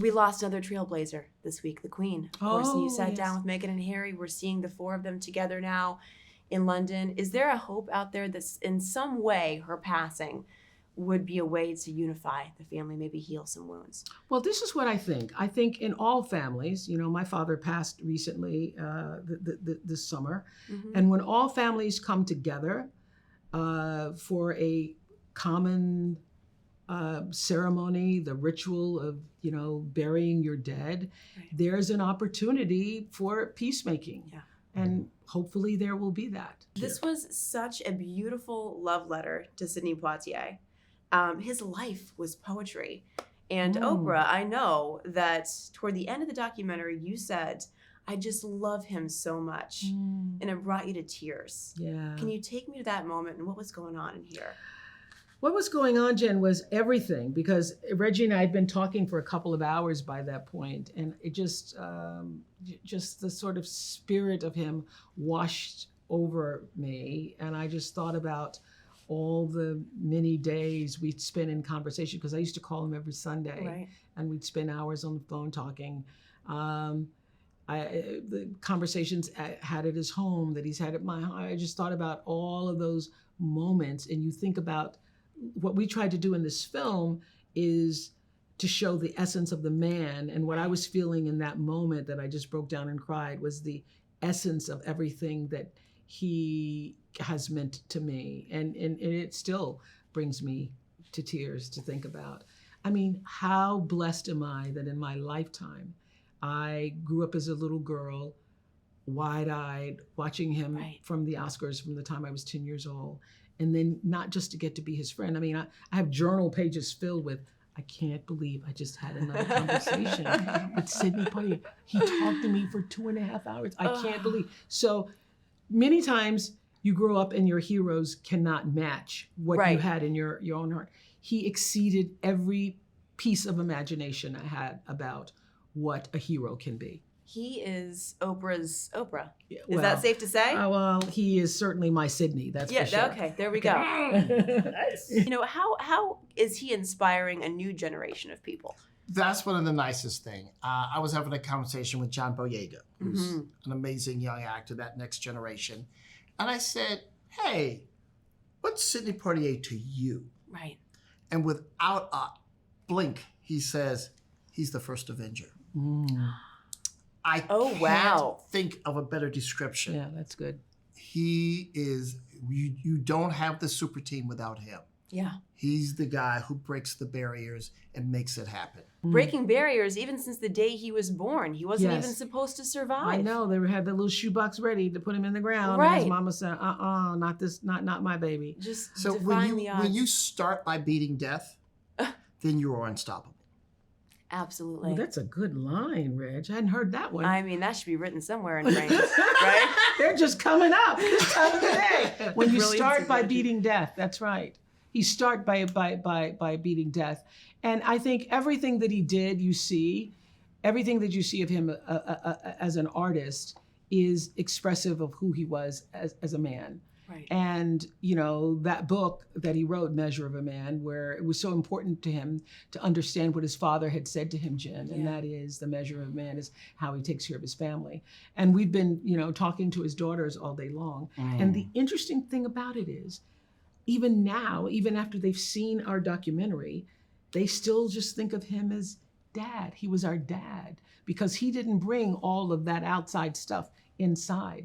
We lost another trailblazer this week, the Queen. Of course, and you sat yes. down with Meghan and Harry. We're seeing the four of them together now in London. Is there a hope out there that in some way her passing would be a way to unify the family, maybe heal some wounds? Well, this is what I think. I think in all families, you know, my father passed recently this summer. Mm-hmm. And when all families come together for a common ceremony, the ritual of, you know, burying your dead, Right. there's an opportunity for peacemaking. Yeah. And hopefully there will be that. This was such a beautiful love letter to Sidney Poitier. His life was poetry. And Oprah, I know that toward the end of the documentary, you said, I just love him so much. And it brought you to tears. Yeah. Can you take me to that moment and what was going on in here? What was going on, Jen, was everything, because Reggie and I had been talking for a couple of hours by that point, and it just the sort of spirit of him washed over me, and I just thought about all the many days we'd spent in conversation, because I used to call him every Sunday, Right. and we'd spend hours on the phone talking. The conversations I had at his home, that he's had at my home, I just thought about all of those moments, and you think about what we tried to do in this film is to show the essence of the man, and what I was feeling in that moment that I just broke down and cried was the essence of everything that he has meant to me, and it still brings me to tears to think about. I mean, how blessed am I that in my lifetime I grew up as a little girl, wide-eyed, watching him from the Oscars from the time I was 10 years old. And then not just to get to be his friend. I mean, I have journal pages filled with, I can't believe I just had another conversation with Sidney Poitier. He talked to me for 2.5 hours. I can't believe. So many times you grow up and your heroes cannot match what you had in your own heart. He exceeded every piece of imagination I had about what a hero can be. He is Oprah's Oprah. Yeah, Is that safe to say? Well, he is certainly my Sidney, that's for sure. Okay, there we go. You know, how is he inspiring a new generation of people? That's one of the nicest things. I was having a conversation with John Boyega, who's an amazing young actor, that next generation. And I said, hey, what's Sidney Poitier to you? Right. And without a blink, he says, he's the first Avenger. I can't think of a better description. Yeah, that's good. He is, you don't have the super team without him. Yeah. He's the guy who breaks the barriers and makes it happen. Breaking barriers even since the day he was born. He wasn't even supposed to survive. I know, they had the little shoebox ready to put him in the ground. And his mama said, not this, not my baby. Just so when you start by beating death, then you are unstoppable. Absolutely. Well, that's a good line, Reg. I hadn't heard that one. I mean, that should be written somewhere in frames, right? They're just coming up this time of the day. When you start by beating death, that's right. You start by beating death. And I think everything that he did, everything that you see of him as an artist is expressive of who he was as a man. Right. And, you know, that book that he wrote, Measure of a Man, where it was so important to him to understand what his father had said to him, Jen, and that is the measure of a man is how he takes care of his family. And we've been, you know, talking to his daughters all day long. And the interesting thing about it is, even now, even after they've seen our documentary, they still just think of him as dad. He was our dad because he didn't bring all of that outside stuff inside.